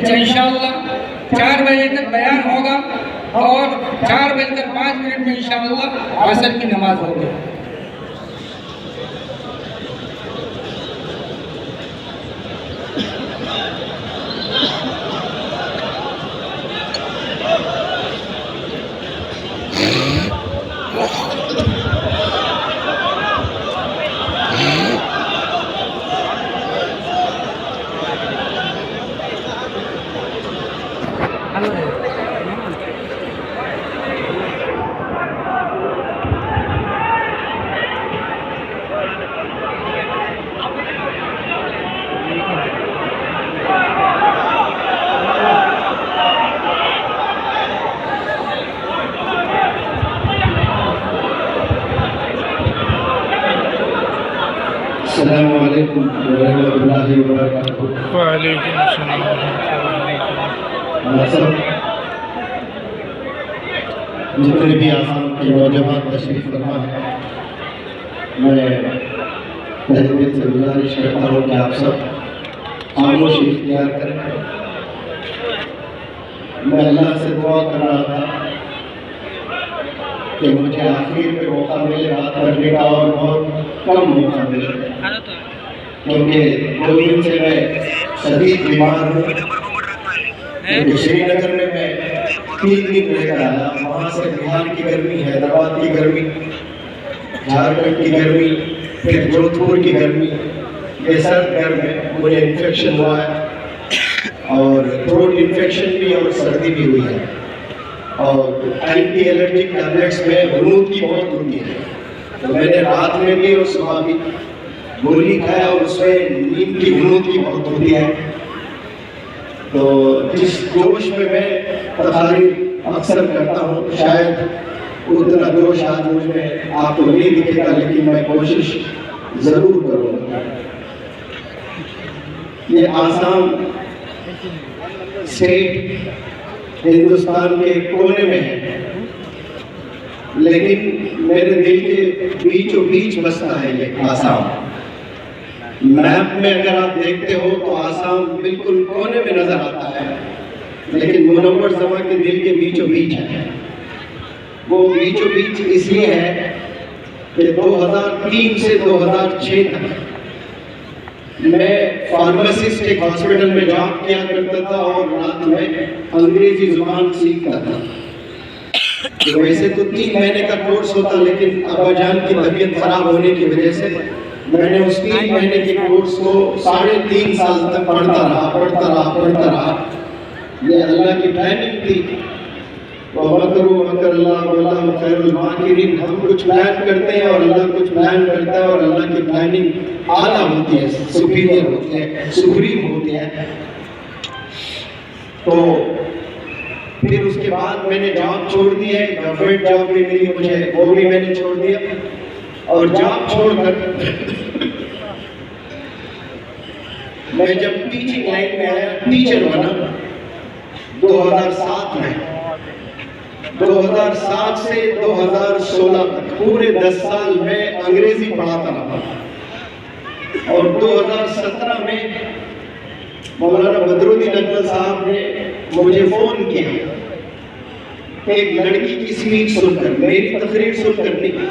اچھا انشاءاللہ 4 بجے تک بیان ہوگا اور 4:05 میں انشاءاللہ عصر کی نماز ہوگی. السلام علیکم ورحمۃ اللہ وبرکاتہ. وعلیکم السلام سب جتنے بھی آسام کے نوجوان تشریف فرما ہے، میں تہہ دل سے گزارش کرتا ہوں کہ آپ سب خاموشی اختیار کریں. میں اللہ سے دعا کر رہا تھا کہ مجھے آخر میں موقع ملے بات کرنے کا، اور بہت کم موقع ملے، کیونکہ 2 دن سے میں شدید بیمار ہوں. کیونکہ شری نگر میں 3 دن رہ کر آیا. وہاں سے بہار کی گرمی، حیدرآباد کی گرمی، جھارکھنڈ کی گرمی، پھر جودھ پور کی گرمی، یہ سرد گرم ہے. مجھے انفیکشن ہوا ہے، اور تھروٹ انفیکشن بھی اور سردی بھی ہوئی ہے. اور اینٹی الرجک ٹیبلیٹس میں غنود کی بہت ہوتی ہے، تو میں نے رات میں بھی اور صبح بھی گولی کھایا، اور اس میں نیند کی غنود کی بہت ہوتی ہے. تو جس جوش میں تقاریر اکثر کرتا ہوں، شاید اتنا جوش آج مجھ میں آپ کو نہیں دکھے گا، لیکن میں کوشش ضرور کروں گا. یہ آسام اسٹیٹ ہندوستان کے کونے میں ہے، لیکن میرے دل کے بیچوں بیچ بستا ہے یہ آسام. میپ میں اگر آپ دیکھتے ہو تو آسام بالکل کونے میں نظر آتا ہے، لیکن منور زماں کے دل کے بیچوں بیچ ہے. وہ بیچوں بیچ اس لیے ہے کہ 2003 سے 2006 تک میں فارماسسٹ ایک ہاسپٹل میں جاب کیا کرتا تھا، اور رات میں انگریزی زبان سیکھتا تھا. ویسے تو 3 مہینے کا کورس ہوتا، لیکن ابا جان کی طبیعت خراب ہونے کی وجہ سے میں نے اس 3 مہینے کے کورس کو 3.5 سال تک پڑھتا رہا. یہ اللہ کی پلاننگ تھی. وَمَكَرُوا مَكَرَ اللَّهُ وَاللَّهُ خَيْرُ الْمَاكِرِينَ. ہم کچھ پلان کرتے ہیں اور اللہ کچھ پلان کرتا ہے، اور اللہ کی پلاننگ اعلیٰ ہوتی ہے، سپیریئر ہوتی ہے، سپریم ہوتی ہے. تو پھر اس کے بعد میں نے جاب چھوڑ دی ہے. گورنمنٹ جاب بھی ملی مجھے، وہ بھی میں نے چھوڑ دیا. اور جاب چھوڑ کر میں جب ٹیچنگ لائن میں آیا، ٹیچر بنا 2007 میں. 2007 سے 2016 تک پورے 10 سال میں انگریزی پڑھاتا رہا. اور 2017 میں مولانا بدرالدین اکمل صاحب نے مجھے فون کیا، ایک لڑکی کی اسپیچ سن کر، میری تقریر سن کر نہیں.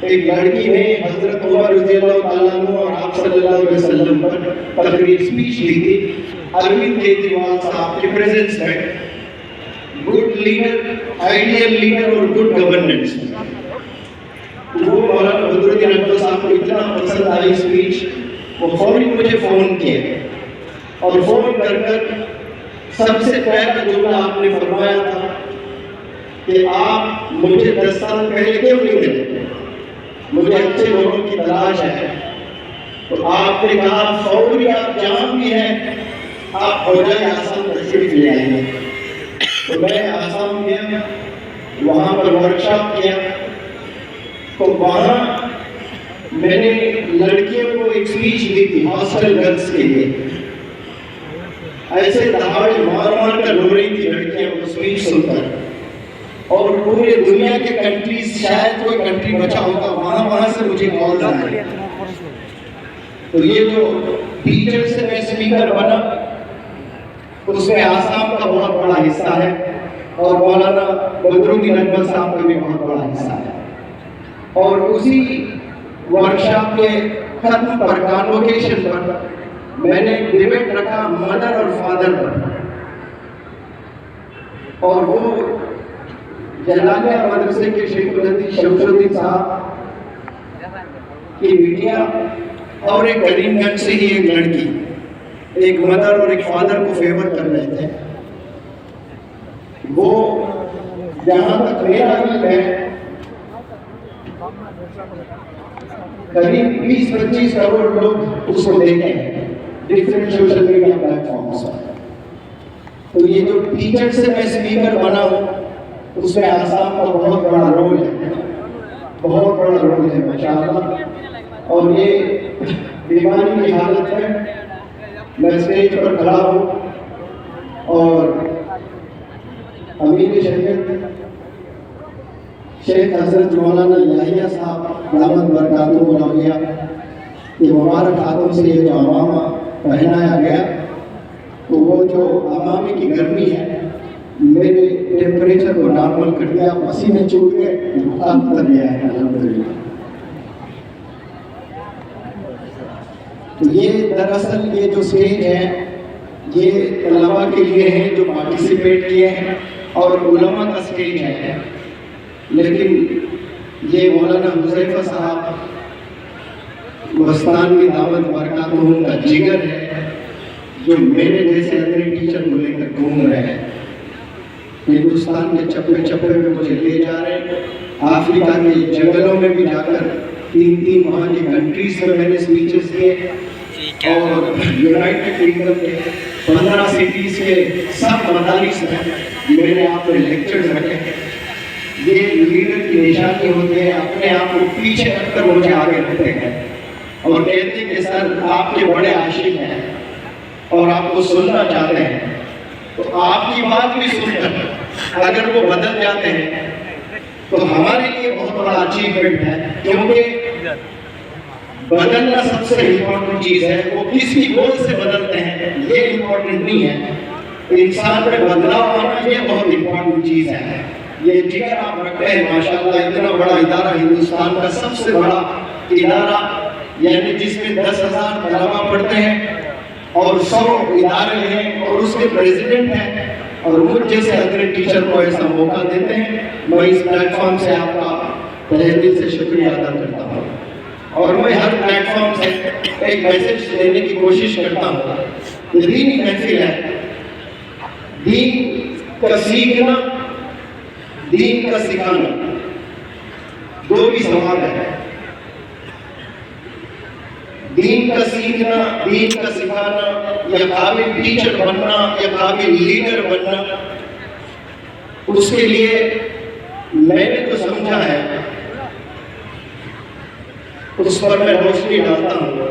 ایک لڑکی نے حضرت عمر رضی اللہ تعالیٰ عنہ اور آپ صلی اللہ علیہ وسلم پر تقریر اسپیچ دی تھی اروند کیجریوال صاحب کے پریزنس میں. گڈ لیڈر، آئیڈیل لیڈر اور گڈ گورننس. وہ مولانا بدرالدین اکمل صاحب کو اتنا پسند آئی اسپیچ، وہ فوری مجھے فون کیا، اور فون کر سب سے پہلا جملہ آپ نے فرمایا تھا کہ آپ مجھے 10 سال پہلے کیوں نہیں ملے، مجھے اچھے لوگوں کی تلاش ہے. تو آپ نے کہا فوری آپ جہاں بھی ہیں آپ ہو جائے آسام تشریف لے آئیں گے. تو میں آسام گیا، وہاں پر ورکشاپ کیا. تو وہاں میں نے لڑکیوں کو ایک اسپیچ دی تھی ہاسٹل گرلس کے لیے. ایسے دہاڑے مار کر رو رہی تھی لڑکیاں وہ اسپیچ سن کر. اور پورے دنیا کے کنٹریز، شاید کوئی کنٹری بچا ہوگا، وہاں سے مجھے کالز آئے. تو یہ جو ٹیچر سے میں اسپیکر بنا، اس میں آسام کا بہت بڑا حصہ ہے اور مولانا بدرالدین اجمل صاحب کا بھی بہت بڑا حصہ ہے. اور اسی ورکشاپ کے ختم پر کانوکیشن پر میں نے ڈیبیٹ رکھا مدر اور فادر پر, اور وہ جلالیہ مدرسے کے شیخ الحدیث شمس الدین صاحب کی بیٹیاں اور ایک کریم گنج سے ہی ایک لڑکی ایک مدر اور ایک فادر کو فیور کر رہے تھے. وہ جہاں تک میرا علم ہے قریب 20-25 کروڑ لوگ اس کو دیکھیں ہیں different social media platforms پر. تو یہ جو ٹیچر سے میں اسپیکر بنا ہوں اس میں آسام کا بہت بڑا رول ہے, بہت بڑا رول ہے ماشاءاللہ. اور یہ بیماری کی حالت میں میں اسٹیج پر کھڑا ہوں اور امیر شریعت شیخ حضرت مولانا یحییٰ صاحب دامت برکاتہ العالیہ کے مبارک ہاتھوں سے یہ جو امامہ پہنایا گیا, تو وہ جو امامے کی گرمی ہے میرے ٹیمپریچر کو نارمل کر دیا, پسینے چھوٹ گئے, بخار اتر گیا ہے الحمدللہ. تو یہ دراصل یہ جو اسٹیج ہے یہ طلباء کے لیے ہیں جو پارٹیسپیٹ کیے ہیں اور علماء کا اسٹیج ہے. لیکن یہ مولانا حذیفہ صاحب بستان کی دعوت برکاتہ کا جگر ہے جو میرے جیسے ادری ٹیچر کو لے کر گھوم رہے ہیں. ہندوستان کے چپے چپے میں مجھے لے جا رہے ہیں, افریقہ کے جنگلوں میں بھی جا کر 3 وہاں کی کنٹریز میں میں نے اسپیچز دیے, اور یونائٹڈ کنگڈم کے 15 سٹیز کے سب مدارس میں میں نے آپ کو لیکچرز رکھے. یہ لیڈر کی نشانی ہوتی ہے, اپنے آپ کو پیچھے رکھ کر مجھے آگے رکھتے ہیں اور کہتے ہیں کہ سر آپ کے بڑے عاشق ہیں اور آپ کو سننا چاہتے ہیں. تو آپ کی بات بھی سن کر اگر وہ بدل جاتے ہیں تو ہمارے لیے بہت بڑا اچیومنٹ ہے, کیونکہ بدلنا سب سے امپورٹنٹ چیز ہے. وہ کس کی بول سے بدلتے ہیں یہ امپورٹنٹ نہیں ہے, انسان میں بدلاؤ آنا یہ بہت امپورٹنٹ چیز ہے. یہ جگر آپ رکھتے ہیں ماشاءاللہ, اتنا بڑا ادارہ ہندوستان کا سب سے بڑا ادارہ, یعنی جس میں 10,000 طلباء پڑھتے ہیں اور 100 ادارے ہیں اور اس کے پریزیڈنٹ ہیں, اور مجھ جیسے ادھر ٹیچر کو ایسا موقع دیتے ہیں. میں اس پلیٹ فارم سے آپ کا تہہ دل سے شکریہ ادا کرتا ہوں, اور میں ہر پلیٹ فارم سے ایک میسج دینے کی کوشش کرتا ہوں. یہ دینی محفل ہے, دین کا سیکھنا دین کا سکھانا دو بھی سوال ہے. دین کا سیکھنا, دین کا سکھانا, یا قابل ٹیچر بننا یا قابل لیڈر بننا, اس کے لیے میں نے جو سمجھا ہے اس پر میں روشنی ڈالتا ہوں.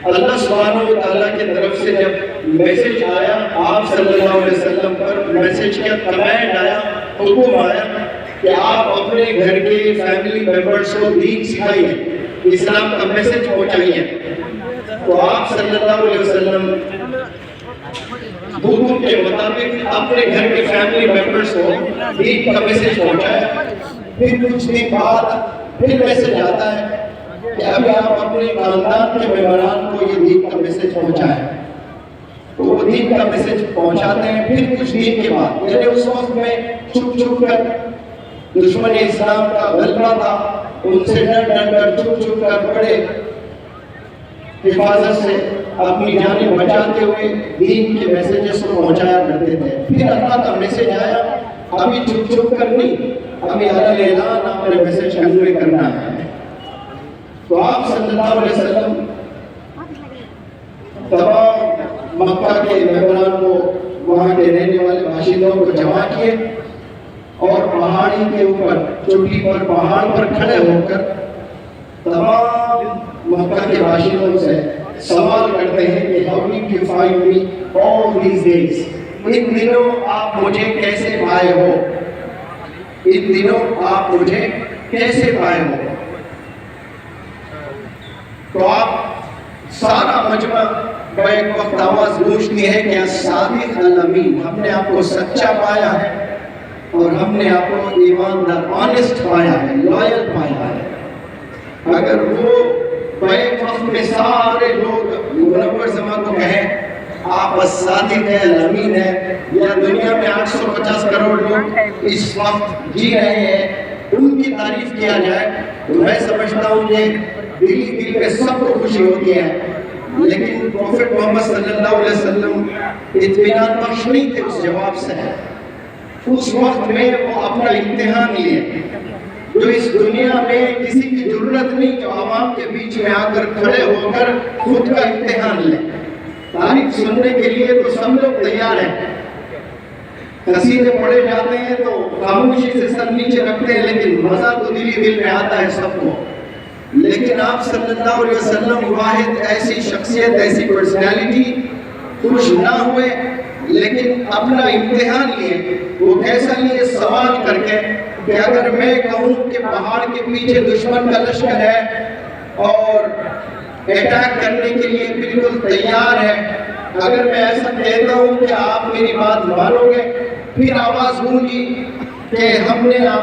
اللہ سبحانہ و تعالیٰ کی طرف سے جب میسج آیا آپ صلی اللہ علیہ وسلم پر, میسج کیا کمانڈ آیا, حکم آیا کہ آپ اپنے گھر کے فیملی ممبرز کو دین سکھائیے, اسلام کا میسج پہنچائیے. تو آپ صلی اللہ علیہ وسلم حکم کے مطابق اپنے گھر کے فیملی ممبرز کو دین کا میسج پہنچایا. پھر کچھ دن بعد پھر میسج آتا ہے کہ ابھی آپ اپنے خاندان کے ممبران کو یہ دین کا میسج پہنچائیں. تو وہ دین کا میسج پہنچاتے ہیں. پھر کچھ دن کے بعد, یعنی اس وقت میں چھپ چھپ کر دشمن اسلام کا غلبہ تھا, ان سے ڈر ڈر کر چھپ چھپ کر بڑے حفاظت سے اپنی جانیں بچاتے ہوئے دین کے میسیجز کو پہنچایا کرتے تھے. پھر اللہ کا میسج آیا, ابھی چھپ چھپ کر نہیں, ابھی اعلان آپ نے میسج کنوے کرنا ہے. تو آپ صلی اللہ علیہ وسلم تمام مکہ کے ممبران کو, وہاں کے رہنے والے باشندوں کو جمع کیے اور پہاڑی کے اوپر, چوٹی پر, پہاڑ پر کھڑے ہو کر تمام مکہ کے باشندوں سے سوال کرتے ہیں کہ how did you find me all these days, ان دنوں آپ مجھے کیسے پائے ہو, ان دنوں آپ مجھے کیسے پائے ہو. تو آپ سارا مجمع ایک وقت آواز گونجتی ہے کہ الصادق الامین، ہم نے آپ کو سچا پایا ہے اور ہم نے آپ کو ایماندار آنیسٹ پایا ہے، لائل پایا ہے۔ اگر وہ ایک وقت میں سارے لوگ منور زمان کو کہیں آپ الصادق ہے، الامین ہے، یا دنیا میں 850 کروڑ لوگ اس وقت جی رہے ہیں ان کی تعریف کیا جائے، تو میں سمجھتا ہوں کہ دل پہ سب کو خوشی ہوتی ہے۔ لیکن پروفٹ محمد صلی اللہ علیہ وسلم اطمینان بخش نہیں تھے اس جواب سے۔ اس وقت میں وہ اپنا امتحان لیے، جو اس دنیا میں کسی کی ضرورت نہیں جو عوام کے بیچ میں آ کر کھڑے ہو کر خود کا امتحان لے۔ تعریف سننے کے لیے تو سب لوگ تیار ہیں، قصیدے پڑھے جاتے ہیں تو خاموشی سے سر نیچے رکھتے ہیں، لیکن مزہ تو دل میں آتا ہے سب کو۔ لیکن آپ صلی اللہ علیہ وسلم واحد ایسی شخصیت، ایسی پرسنالٹی، خوش نہ ہوئے لیکن اپنا امتحان لیے۔ وہ کیسا لیے؟ سوال کر کے کہ اگر میں کہوں کہ پہاڑ کے پیچھے دشمن کا لشکر ہے اور اٹیک کرنے کے لیے بالکل تیار ہے، اگر میں ایسا کہتا ہوں کہ آپ میری بات مانو گے؟ پھر آواز گونجی کہ ہم نے